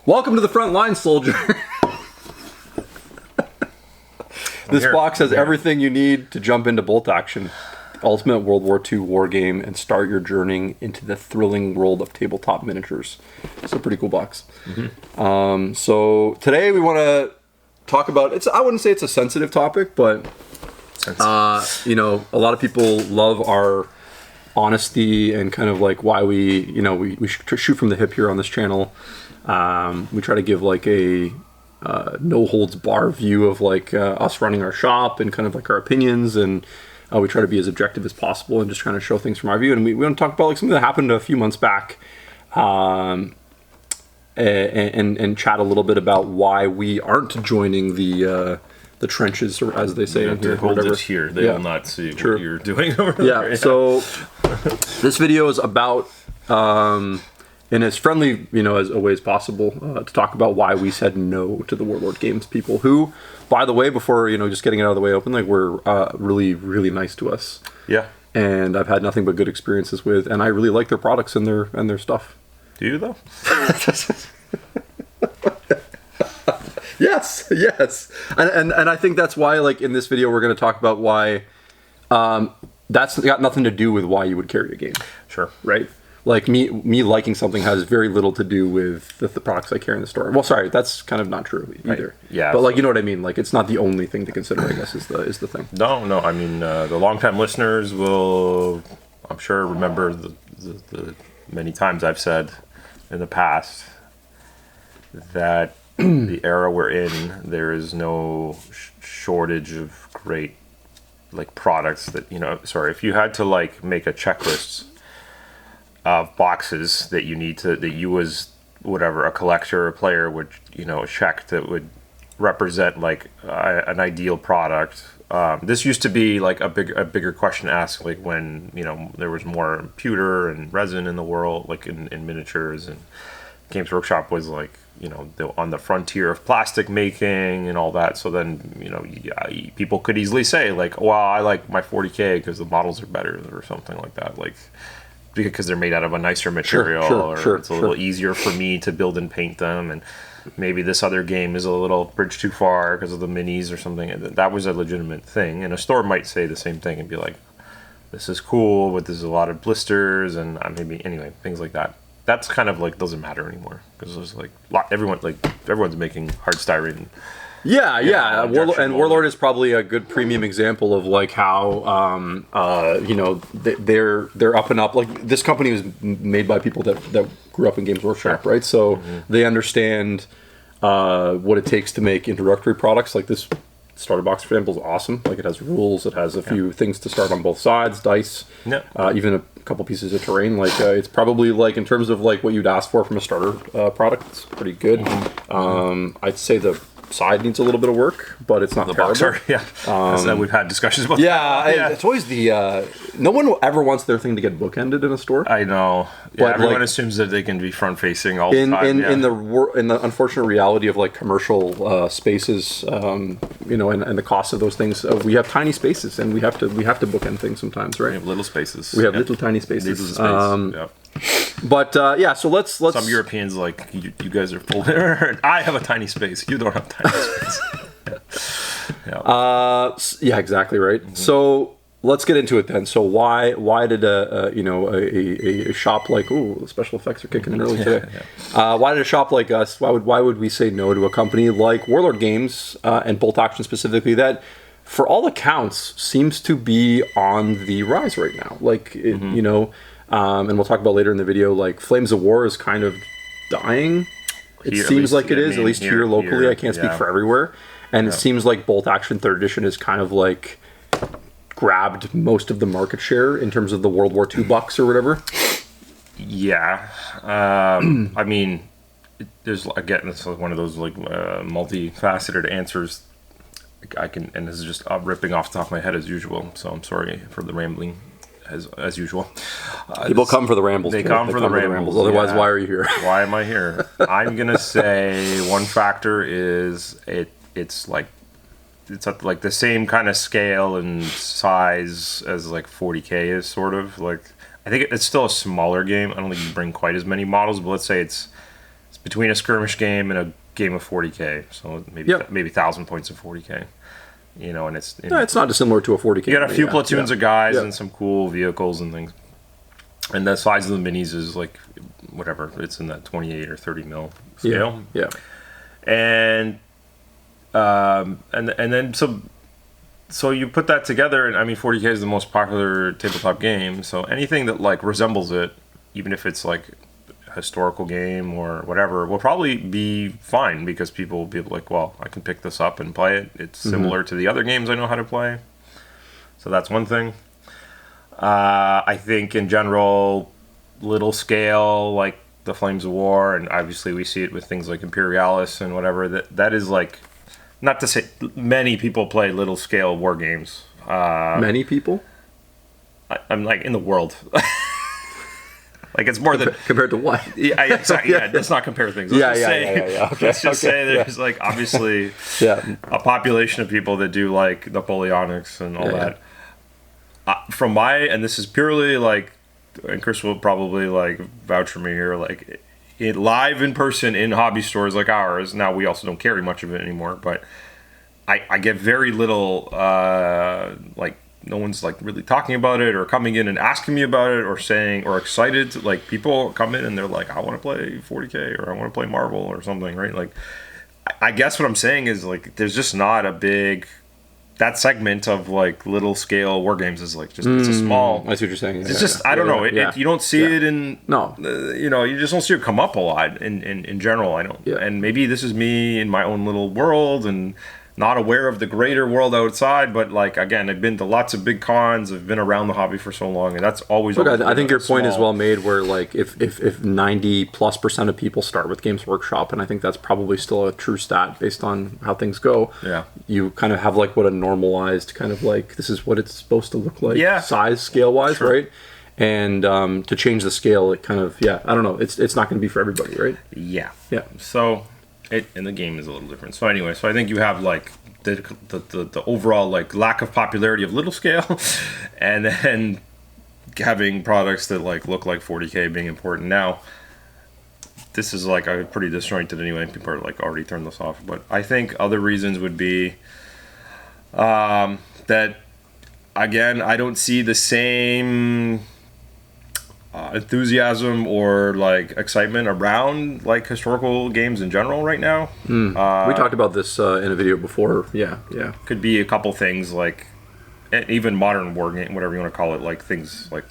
Welcome to the front line, soldier. This box has everything you need to jump into bolt action. Ultimate World War II war game and start your journey into the thrilling world of tabletop miniatures. It's a pretty cool box. So today we want to talk about, I wouldn't say it's a sensitive topic, but you know, a lot of people love our honesty and kind of like why we shoot from the hip here on this channel. We try to give like a no holds bar view of like us running our shop and kind of like our opinions, and we try to be as objective as possible and just trying to show things from our view. And we want to talk about like something that happened a few months back, and chat a little bit about why we aren't joining the trenches, or as they say in here. Hold it here. They will not see what you're doing over there. Yeah. So this video is about, in as friendly, as a way as possible, to talk about why we said no to the Warlord Games people, who, by the way, before just getting it out of the way open, like were really, really nice to us. Yeah. And I've had nothing but good experiences with, and I really like their products and their stuff. Do you though? Yes, and I think that's why, like in this video, we're going to talk about why that's got nothing to do with why you would carry a game. Sure. Right. Like me liking something has very little to do with the products I carry in the store. Well, sorry, that's kind of not true either. Right. Yeah. But like, you know what I mean? Like, it's not the only thing to consider, I guess, is the thing. No. I mean, the longtime listeners will, I'm sure, remember the many times I've said in the past that the era we're in, there is no shortage of great like products that, if you had to like make a checklist of boxes that you need to, that you as whatever, a collector or a player would, check, that would represent like an ideal product. This used to be like a bigger question asked, like when, there was more pewter and resin in the world, like in miniatures, and Games Workshop was like, on the frontier of plastic making and all that. So then, people could easily say like, well, I like my 40K because the models are better or something like that. Like, because they're made out of a nicer material, it's a little easier for me to build and paint them, and maybe this other game is a little bridge too far because of the minis or something. And that was a legitimate thing, and a store might say the same thing and be like, this is cool, but there's a lot of blisters and maybe, anyway, things like that. That's kind of like doesn't matter anymore because there's like everyone's making hard styrene. Yeah. Warlord is probably a good premium example of like how they're up and up. Like, this company was made by people that grew up in Games Workshop, right? So they understand what it takes to make introductory products. Like this starter box, for example, is awesome. Like, it has rules, it has a few things to start on both sides, dice, even a couple pieces of terrain. Like it's probably like, in terms of like what you'd ask for from a starter product, it's pretty good. I'd say the side needs a little bit of work, but it's not the terrible. Boxer, we've had discussions about it's always the no one ever wants their thing to get bookended in a store. I know, but everyone assumes that they can be front facing all the time. In the unfortunate reality of like commercial spaces, and the cost of those things, we have tiny spaces, and we have to bookend things sometimes, right? We have little spaces. We have little tiny spaces. But so let's. Some Europeans like you guys are full. I have a tiny space. You don't have tiny space. Exactly right. So let's get into it then. So why did a shop like special effects are kicking in early today? Why did a shop like us? Why would we say no to a company like Warlord Games and Bolt Action specifically, that for all accounts seems to be on the rise right now? Like and we'll talk about later in the video, like Flames of War is kind of dying. It seems like it is, at least here locally. I can't speak for everywhere. And it seems like Bolt Action 3rd Edition is kind of like grabbed most of the market share in terms of the World War II bucks or whatever. Yeah. I mean, there's, again, it's one of those like multifaceted answers I can, and this is just ripping off the top of my head as usual, so I'm sorry for the rambling. As usual, people come for the rambles. They come for the rambles. Otherwise, why are you here? Why am I here? I'm gonna say one factor is it's at like the same kind of scale and size as like 40K is, sort of like. I think it's still a smaller game. I don't think you bring quite as many models, but let's say it's between a skirmish game and a game of 40K. So maybe Yep. maybe 1,000 points of 40K. And it's No, it's not dissimilar to a 40K. you got a few platoons of guys Yeah. and some cool vehicles and things. And the size of the minis is like whatever, it's in that 28 or 30 mil scale. Yeah. And then so you put that together, and I mean 40K is the most popular tabletop game, so anything that like resembles it, even if it's like a historical game or whatever, will probably be fine because people will be like, well, I can pick this up and play it. It's similar to the other games I know how to play. So that's one thing. I think in general, little scale, like the Flames of War, and obviously we see it with things like Imperialis and whatever, that is like, not to say many people play little scale war games. Many people? I'm like in the world. Like it's more than compared to what? Yeah, exactly. Yeah, let's not compare things. Let's Yeah. Okay. Let's just say there's like obviously a population of people that do like Napoleonics and all that. From my, and this is purely like, and Chris will probably like vouch for me here, like live in person in hobby stores like ours. Now we also don't carry much of it anymore, but I get very little like no one's like really talking about it or coming in and asking me about it or saying or excited to, like people come in and they're like, I want to play 40K or I want to play Marvel or something, right? Like I guess what I'm saying is like there's just not a big, that segment of like little scale war games is like just it's a small. I see what you're saying. It's just I don't know. You don't see it in no. You just don't see it come up a lot in general. I don't. Yeah. And maybe this is me in my own little world and not aware of the greater world outside. But like again, I've been to lots of big cons. I've been around the hobby for so long, and that's always. Look, I think your point is well made. Where like if 90+% of people start with Games Workshop, and I think that's probably still a true stat based on how things go. Yeah. You kind of have like what a normalized kind of like this is what it's supposed to look like. Yeah. Size scale wise, Sure. right? And to change the scale, it kind of I don't know. It's not going to be for everybody, right? Yeah. Yeah. So and the game is a little different. So anyway, so I think you have like the overall like lack of popularity of little scale, and then having products that like look like 40K being important. Now, this is like a pretty disjointed anyway. People are like already turned this off, but I think other reasons would be that again I don't see the same enthusiasm or like excitement around like historical games in general right now. We talked about this in a video before. Yeah. Could be a couple things like even modern war game, whatever you want to call it, like things like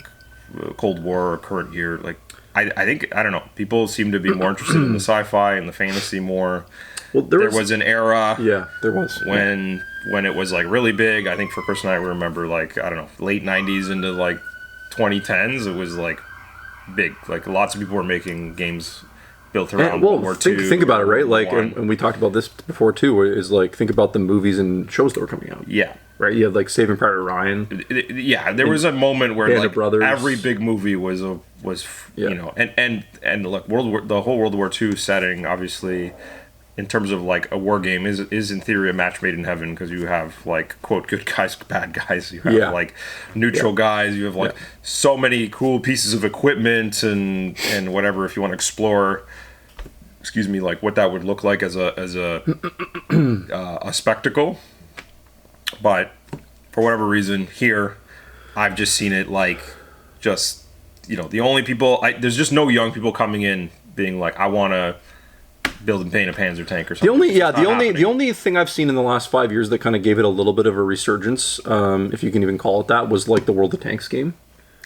Cold War or current year. Like I think I don't know. People seem to be more interested in the sci-fi and the fantasy more. Well, there was an era. Yeah, there was when it was like really big. I think for Chris and I, we remember like I don't know, late '90s into like 2010s. It was like big. Like lots of people were making games built around World War II. Think about it, right? Like, and we talked about this before too. Is like think about the movies and shows that were coming out. Yeah. Right. You had like Saving Private Ryan. There was a moment where like Brothers. every big movie was you know, and look, the whole World War II setting, obviously, in terms of like a war game, is in theory a match made in heaven because you have like quote good guys, bad guys. You have like neutral guys. You have like so many cool pieces of equipment and whatever. If you want to explore, excuse me, like what that would look like as a spectacle. But for whatever reason, here, I've just seen it like, just, you know, the only people, there's just no young people coming in being like, I want to build and paint a Panzer tank or something. The only thing I've seen in the last 5 years that kind of gave it a little bit of a resurgence, if you can even call it that, was like the World of Tanks game.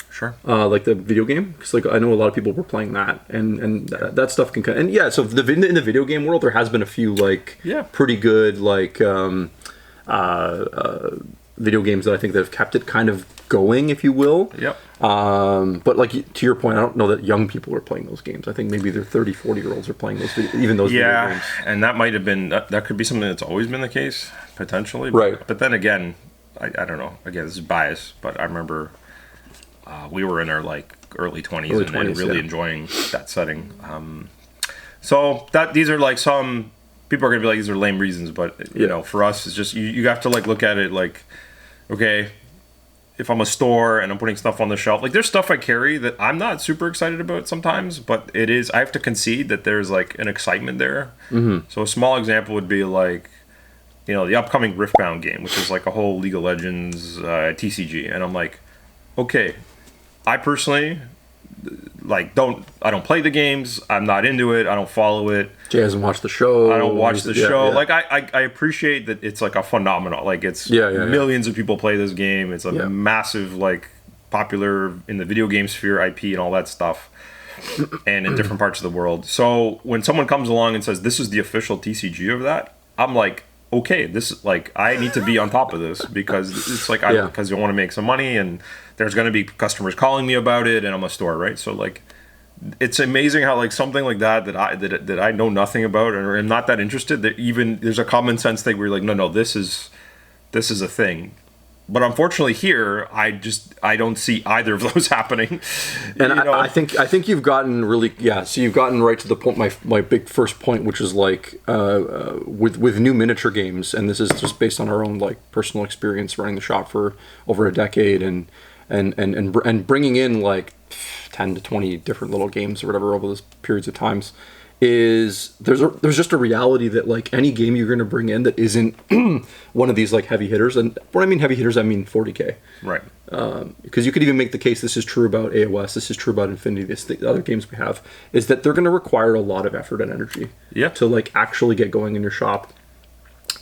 Sure. Like the video game, because like I know a lot of people were playing that, and that stuff can kind of, and yeah. So in the video game world, there has been a few like pretty good like video games that I think that have kept it kind of going, if you will. Yep. But like to your point, I don't know that young people are playing those games. I think maybe they're 30, 40-year-olds are playing those video games. And that might have been that could be something that's always been the case potentially. Right. But then again, I don't know. Again, this is bias, but I remember we were in our like early 20s and really enjoying that setting. So these are like some people are gonna be like these are lame reasons, but you know, for us, it's just you have to like look at it like, okay, if I'm a store and I'm putting stuff on the shelf, like there's stuff I carry that I'm not super excited about sometimes, but I have to concede that there's like an excitement there. So a small example would be like, the upcoming Riftbound game, which is like a whole League of Legends TCG. And I'm like, okay, I personally I don't play the games. I'm not into it. I don't follow it. Jay hasn't watched the show. I don't watch the show. Yeah. Like I appreciate that it's like a phenomenon. Like it's millions of people play this game. It's a massive, like, popular in the video game sphere IP and all that stuff, and in different parts of the world. So when someone comes along and says this is the official TCG of that, I'm like, okay, this is like, I need to be on top of this because it's like because you want to make some money and there's going to be customers calling me about it and I'm a store, right? So like, it's amazing how like something like that I know nothing about or am not that interested, that even there's a common sense thing where you're like, no, this is a thing. But unfortunately here, I don't see either of those happening. And I think you've gotten really, so you've gotten right to the point, my big first point, which is like, with new miniature games, and this is just based on our own like personal experience running the shop for over a decade and bringing in like 10 to 20 different little games or whatever over those periods of times, is there's just a reality that like any game you're going to bring in that isn't one of these like heavy hitters, and when I mean heavy hitters I mean 40K, right? Because you could even make the case, this is true about AOS, this is true about Infinity, the other games we have, is that they're going to require a lot of effort and energy to like actually get going in your shop.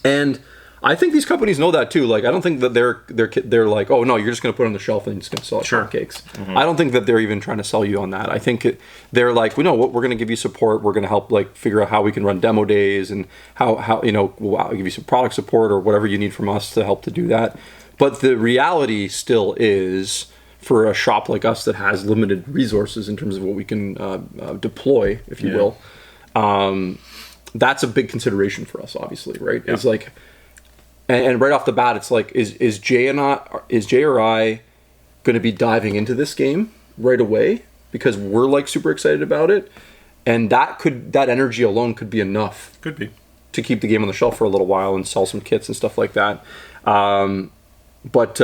And I think these companies know that too. Like, I don't think that they're like, oh no, you're just going to put it on the shelf and you're just going to sell it hotcakes. I don't think that they're even trying to sell you on that. I think they're like, we know what, we're going to give you support. We're going to help like figure out how we can run demo days and how we'll give you some product support or whatever you need from us to help to do that. But the reality still is, for a shop like us that has limited resources in terms of what we can deploy, if you will, that's a big consideration for us, obviously, right? Yeah. It's like, and right off the bat, it's like, is Jay or I going to be diving into this game right away because we're like super excited about it, and that energy alone could be enough. Could be. To keep the game on the shelf for a little while and sell some kits and stuff like that. But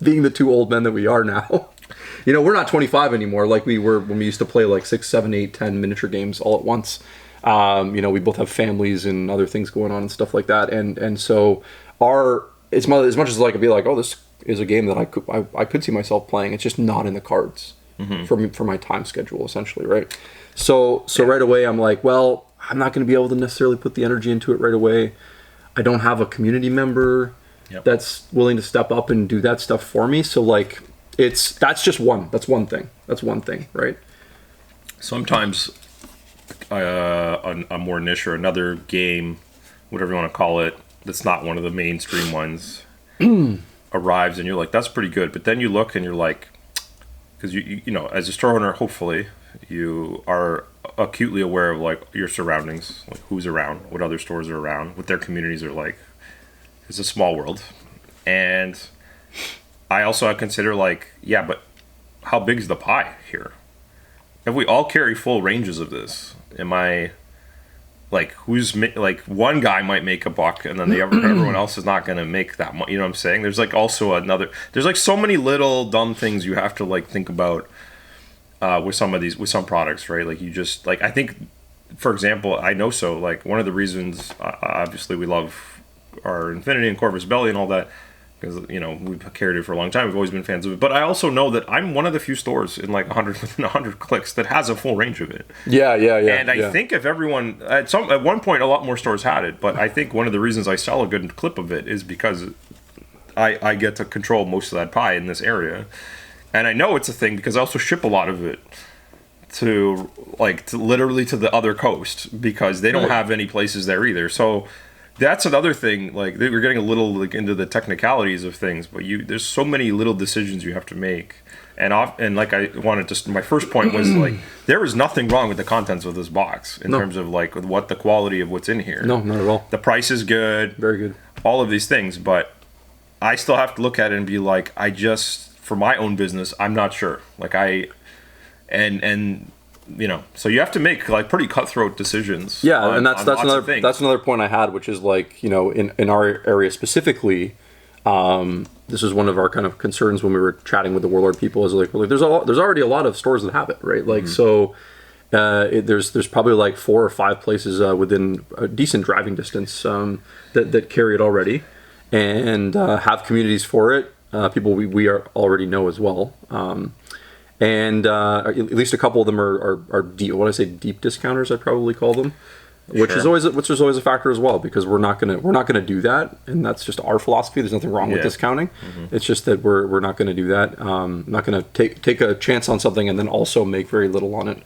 being the two old men that we are now, we're not 25 anymore like we were when we used to play like 6, 7, 8, 10 miniature games all at once. We both have families and other things going on and stuff like that, and so as much as I could be like, oh, this is a game that I could see myself playing, it's just not in the cards for my time schedule, essentially, right? So right away I'm like, well, I'm not going to be able to necessarily put the energy into it right away. I don't have a community member that's willing to step up and do that stuff for me. So like, that's one thing, right? Sometimes a more niche or another game, whatever you want to call it, that's not one of the mainstream ones, arrives and you're like, that's pretty good. But then you look and you're like, because you as a store owner, hopefully you are acutely aware of like your surroundings, like who's around, what other stores are around, what their communities are like. It's a small world. And I consider like, but how big is the pie here? If we all carry full ranges of this, am I like, one guy might make a buck and then everyone else is not going to make that much, you know what I'm saying? There's like also there's like so many little dumb things you have to like think about with some products, right? Like you just like, I think, for example, like one of the reasons obviously we love our Infinity and Corvus Belli and all that, because we've carried it for a long time, we've always been fans of it, but I also know that I'm one of the few stores in like 100 clicks that has a full range of it. And I think if everyone at one point a lot more stores had it, but I think one of the reasons I sell a good clip of it is because I get to control most of that pie in this area, and I know it's a thing because I also ship a lot of it to literally to the other coast because they don't have any places there either. So that's another thing. Like, we're getting a little like into the technicalities of things, but there's so many little decisions you have to make. And like my first point was like, there is nothing wrong with the contents of this box in terms of like what the quality of what's in here. No, not at all. The price is good. Very good. All of these things, but I still have to look at it and be like, for my own business, I'm not sure. Like so you have to make like pretty cutthroat decisions. And that's another point I had, which is like, in our area specifically, This is one of our kind of concerns when we were chatting with the Warlord people. Is like, there's already a lot of stores that have it, right? Like so. There's probably like 4 or 5 places within a decent driving distance that carry it already, and have communities for it. People we already know as well, and at least a couple of them are deep. What I say, deep discounters, I'd probably call them, which is always a factor as well, because we're not gonna do that, and that's just our philosophy. There's nothing wrong with discounting. It's just that we're not gonna do that. Not gonna take a chance on something and then also make very little on it.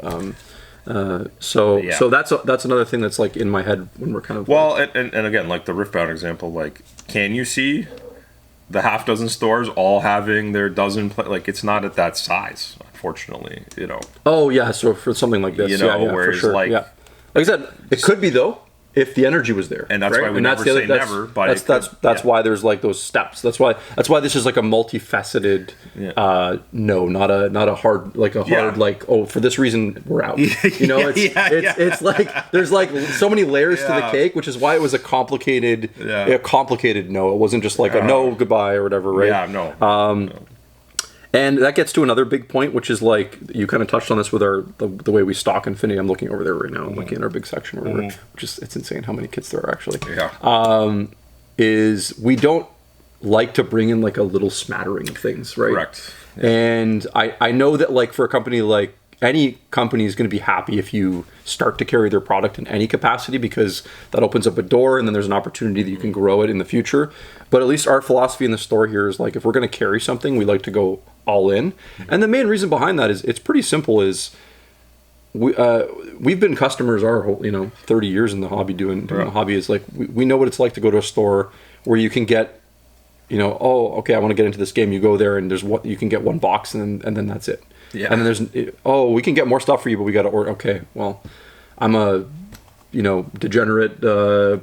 So that's another thing that's like in my head when we're kind of and again, like the Riftbound example, like, can you see the half dozen stores all having their dozen like, it's not at that size, unfortunately, Oh yeah, so for something like this, whereas for sure. like I said, it could be though if the energy was there, and that's why we never say never. But that's why there's like those steps. That's why this is like a multifaceted. No, not a hard like for this reason we're out. It's like there's like so many layers to the cake, which is why it was a complicated no. It wasn't just like a no goodbye or whatever, right? Yeah, no. And that gets to another big point, which is like you kind of touched on this with the way we stock Infinity. I'm looking over there right now. I'm looking at our big section over there, which is it's insane how many kits there are actually. Yeah. Is we don't like to bring in like a little smattering of things, right? Correct. Yeah. And I know that like for a company like any company is going to be happy if you start to carry their product in any capacity, because that opens up a door and then there's an opportunity that you can grow it in the future. But at least our philosophy in the store here is like, if we're going to carry something, we like to go all in. And the main reason behind that is it's pretty simple. Is we've been customers our whole 30 years in the hobby doing the hobby. Is like we know what it's like to go to a store where you can get oh, okay, I want to get into this game. You go there and there's what you can get one box and then that's it. Yeah. And then there's we can get more stuff for you, but we got to order. Okay, well, I'm a degenerate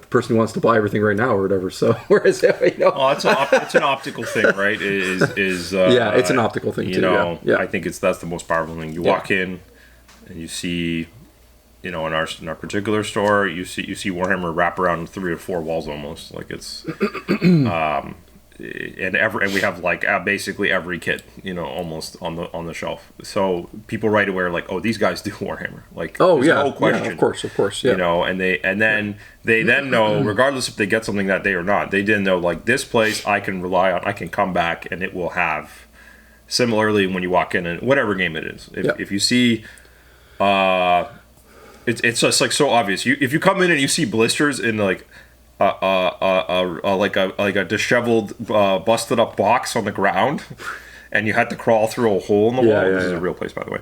person who wants to buy everything right now or whatever. So whereas well, it's an optical thing, right? Is it's an optical thing too. I think that's the most powerful thing. You walk in and you see, in our particular store, you see Warhammer wrap around 3 or 4 walls almost. Like it's and we have like basically every kit, almost on the shelf. So people right away are like, oh, these guys do Warhammer. Like, no question. Yeah, of course, yeah. And then they know, regardless if they get something that day or not, they didn't know like this place I can rely on. I can come back and it will have. Similarly, when you walk in and whatever game it is, if you see, it's just like so obvious. If you come in and you see blisters in like. Like a disheveled, busted up box on the ground, and you had to crawl through a hole in the wall. This is a real place, by the way.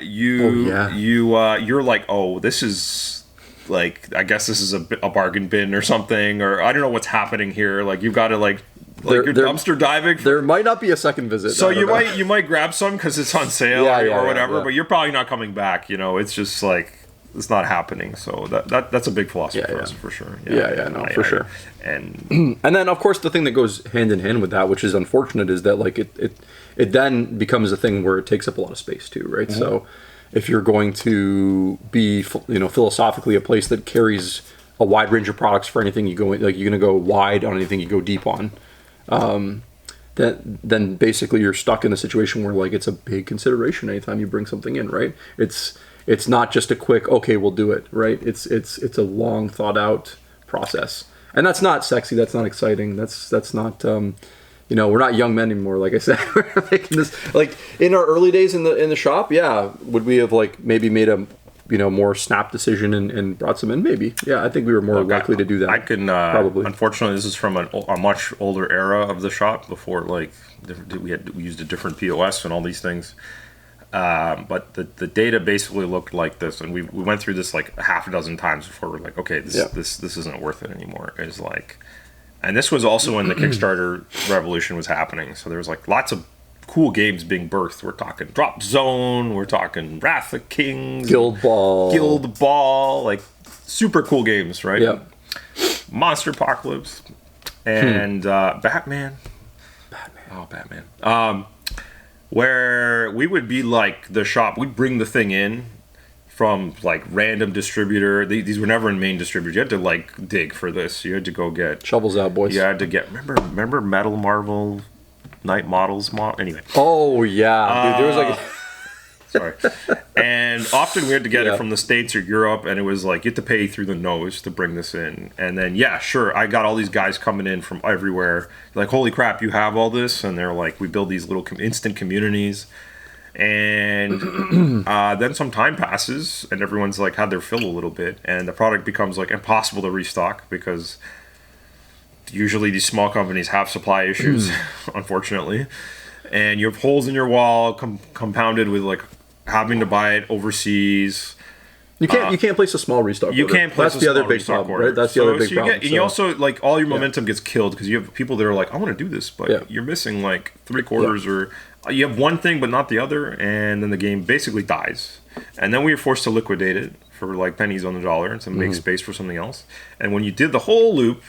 You're like, oh, this is like, I guess this is a bargain bin or something, or I don't know what's happening here. Like you've got to like you're dumpster diving. There might not be a second visit. So you might grab some because it's on sale or whatever, but you're probably not coming back. It's just like. It's not happening, so that's a big philosophy for us for sure. For sure. And then of course the thing that goes hand in hand with that, which is unfortunate, is that like it then becomes a thing where it takes up a lot of space too, right? Mm-hmm. So if you're going to be philosophically a place that carries a wide range of products for anything you go in, like you're going to go wide on anything you go deep on, then basically you're stuck in a situation where like it's a big consideration anytime you bring something in, right? It's not just a quick, okay, we'll do it, right? It's a long thought out process. And that's not sexy, that's not exciting, that's not we're not young men anymore, like I said. We're making this like in our early days in the shop, would we have like maybe made a more snap decision and brought some in? Maybe. Yeah, I think we were more likely to do that. I can probably. Unfortunately, this is from a much older era of the shop before like we used a different POS and all these things. But the data basically looked like this, and we went through this like half a dozen times before we're like, okay, this isn't worth it anymore. It's like, and this was also when the Kickstarter revolution was happening, so there was like lots of cool games being birthed. We're talking Drop Zone, we're talking Wrath of Kings, Guild Ball, like super cool games, right? Yeah. Monster Apocalypse and Batman. Oh, Batman. Where we would be like the shop, we'd bring the thing in, from like random distributor. These were never in main distributors. You had to like dig for this. You had to go get shovels out, boys. You had to get remember Metal Marvel Night Models anyway. Oh yeah, dude, there was like sorry. And often we had to get it from the States or Europe, and it was like you had to pay through the nose to bring this in. And then sure, I got all these guys coming in from everywhere. Like, holy crap, you have all this? And they're like, we build these little instant communities. And then some time passes, and everyone's like had their fill a little bit, and the product becomes like impossible to restock because usually these small companies have supply issues, unfortunately, and you have holes in your wall compounded with like having to buy it overseas. You can't place a small restock order. You can't place That's a the other small big restock problem, order. right? That's the other big problem. And you also, like, all your momentum gets killed because you have people that are like, I want to do this, but you're missing like 3/4 or you have one thing but not the other, and then the game basically dies. And then we were forced to liquidate it for like pennies on the dollar and to make space for something else. And when you did the whole loop,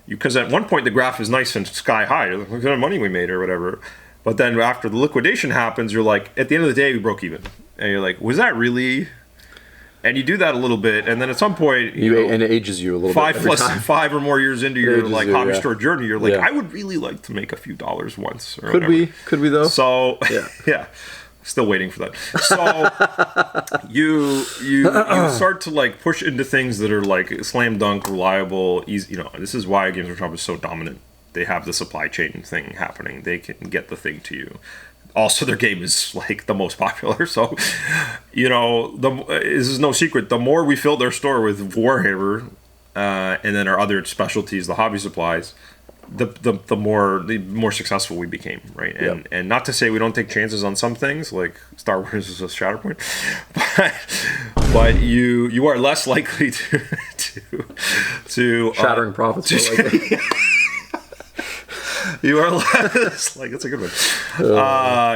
because at one point the graph is nice and sky high, look at the money we made or whatever. But then after the liquidation happens, you're like, at the end of the day, we broke even. And you're like, was that really? And you do that a little bit, and then at some point, and it ages you a little bit. 5 or more year into your like hobby store journey, you're like, I would really like to make a few dollars once. Or Could we though? So yeah, still waiting for that. So you start to like push into things that are like slam dunk, reliable, easy. This is why Games Workshop is so dominant. They have the supply chain thing happening. They can get the thing to you. Also, their game is like the most popular, so this is no secret. The more we filled their store with Warhammer, and then our other specialties, the hobby supplies, the more successful we became, right? And not to say we don't take chances on some things, like Star Wars is a Shatterpoint, but you are less likely to Shattering Profits. You are less like that's a good one.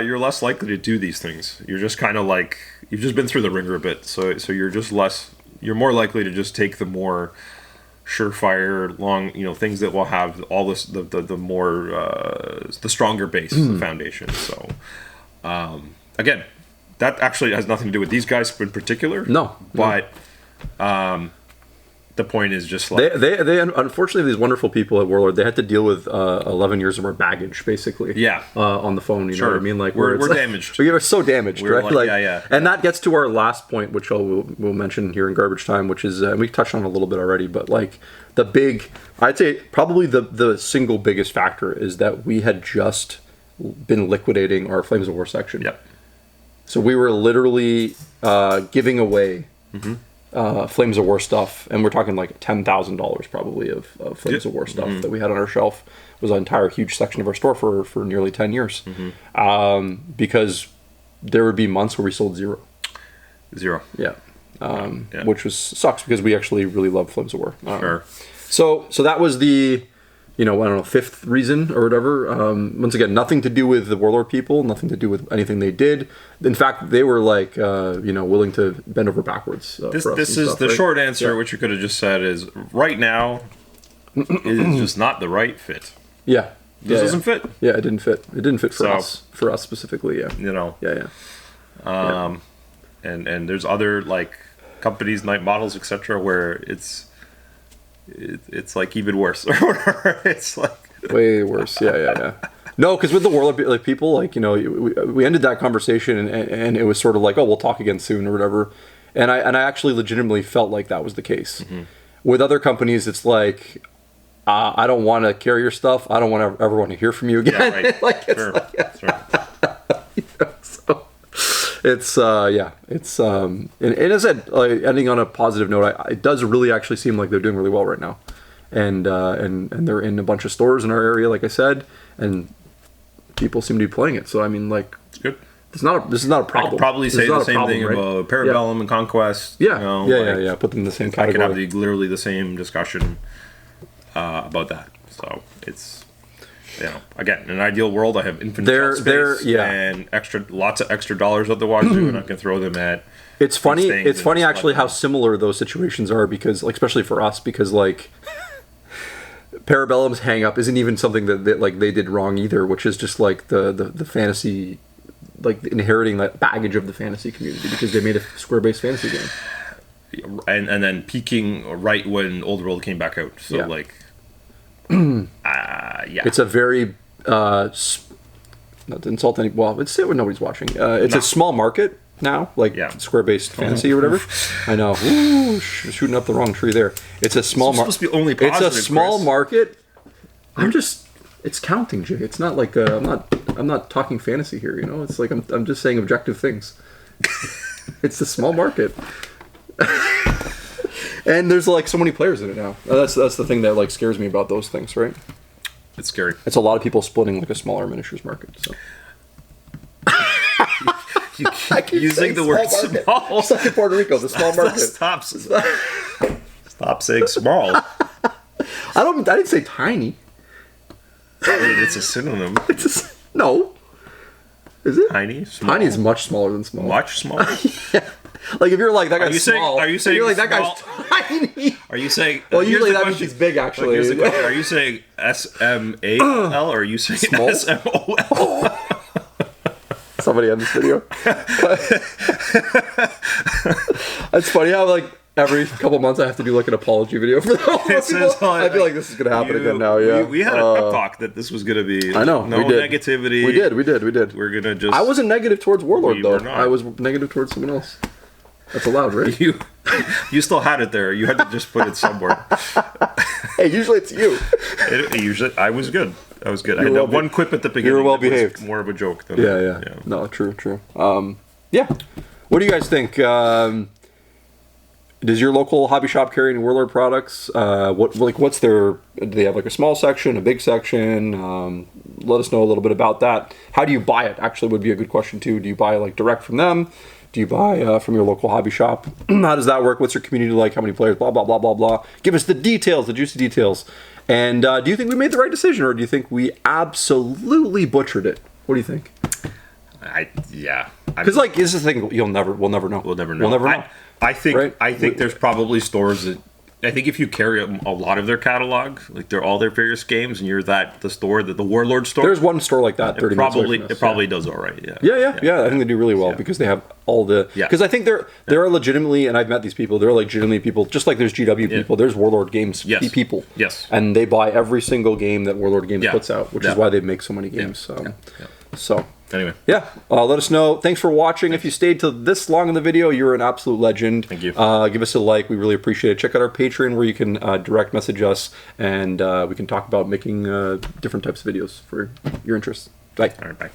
You're less likely to do these things. You're just kind of like you've just been through the ringer a bit, so you're just less. You're more likely to just take the more surefire, long, things that will have all this the more the stronger base, the foundation. So again, that actually has nothing to do with these guys in particular. No, but. The point is just like they unfortunately, these wonderful people at Warlord, they had to deal with 11 years of our baggage, basically. On the phone, you know what I mean? Like we're damaged. We're so damaged, right? Like, and that gets to our last point, which we'll mention here in garbage time, which is we touched on a little bit already, but like I'd say probably the single biggest factor is that we had just been liquidating our Flames of War section. Yep. So we were literally giving away. Flames of War stuff, and we're talking like $10,000 probably of Flames of War stuff that we had on our shelf. It was an entire huge section of our store for nearly 10 years. Because there would be months where we sold zero. Which sucks because we actually really love Flames of War. Sure. So that was the I don't know, fifth reason or whatever. Once again, nothing to do with the Warlord people, nothing to do with anything they did. In fact, they were like, willing to bend over backwards. This is the short answer, which you could have just said is right now is just not the right fit. Yeah. This doesn't fit. Yeah, it didn't fit. It didn't fit for us. For us specifically, yeah. And there's other like companies, Night Models, etc., where it's like even worse or whatever. It's like way worse. Yeah. No, because with the Warlord like people, like we ended that conversation and it was sort of like, oh, we'll talk again soon or whatever. And I actually legitimately felt like that was the case. With other companies, it's like I don't want to carry your stuff. I don't want to ever want to hear from you again. Yeah, right. Like it's so it's and as I said, ending on a positive note, it does really actually seem like they're doing really well right now, and they're in a bunch of stores in our area, like I said, and people seem to be playing it. So I mean, like, it's good. This is not a problem. I'll probably say the same thing about Parabellum and Conquest. Yeah. Put them in the same category. I can have literally the same discussion about that. So it's. Again, in an ideal world, I have infinite shelf space and lots of extra dollars at the wazoo, and I can throw them at. It's funny. It's funny actually how similar those situations are because, like, especially for us, because like Parabellum's hang up isn't even something that like they did wrong either, which is just like the fantasy like inheriting that baggage of the fantasy community because they made a square-based fantasy game. And then peaking right when Old World came back out. So like, yeah, it's a very not to insult any. Well, let's say when nobody's watching. It's a small market now, like square-based fantasy or whatever. I know, ooh, shooting up the wrong tree there. It's a small market. Supposed to be only positive, it's a small Chris. market. It's counting, Jay. It's not like I'm not talking fantasy here. You know, it's like I'm just saying objective things. It's a small market. And there's like so many players in it now. That's the thing that like scares me about those things, right? It's scary. It's a lot of people splitting like a smaller miniatures market. So you keep using the word small. It's like in Puerto Rico, the small market. Stop saying small. I didn't say tiny. It's a synonym. No. Is it? Tiny? Small? Tiny is much smaller than small. Much smaller? Yeah. Like if you're like that guy's small. Are you saying you're like small? that guy's tiny? Are you saying? Well, usually that means he's big. Actually, here's the question. Are you saying SMAL or are you saying Small? SMOL? Somebody on this video. It's funny how like every couple months I have to do like an apology video for that. I feel like this is gonna happen again now. Yeah, we had a pep talk that this was gonna be. I know. No we did. negativity. We did. We're gonna just. I wasn't negative towards Warlord though. were not. I was negative towards someone else. That's allowed, right? You still had it there. You had to just put it somewhere. Hey, usually it's you. I was good. I had that one quip at the beginning. You were well that was behaved. more of a joke than Yeah. No, true. Yeah. What do you guys think? Does your local hobby shop carry any Warlord products? What's their? Do they have like a small section, a big section? Let us know a little bit about that. How do you buy it? Actually, would be a good question too. Do you buy like direct from them? Do you buy from your local hobby shop? How does that work? What's your community like? How many players? Blah blah blah blah blah. Give us the details, the juicy details. And do you think we made the right decision, or do you think we absolutely butchered it? What do you think? Because like this is the thing we'll never know. We'll never know. I think there's probably stores that I think if you carry a lot of their catalog, like they're all their various games, and you're the Warlord store. There's one store like that. It probably does all right. Yeah. I think they do really well because they have all the. Because I think there are legitimately, and I've met these people. There are legitimately people, just like there's GW people. There's Warlord Games people. Yes. And they buy every single game that Warlord Games puts out, which is why they make so many games. So. Anyway. Yeah. Let us know. Thanks for watching. If you stayed till this long in the video, you're an absolute legend. Thank you. Give us a like. We really appreciate it. Check out our Patreon where you can direct message us and we can talk about making different types of videos for your interests. Bye. All right. Bye.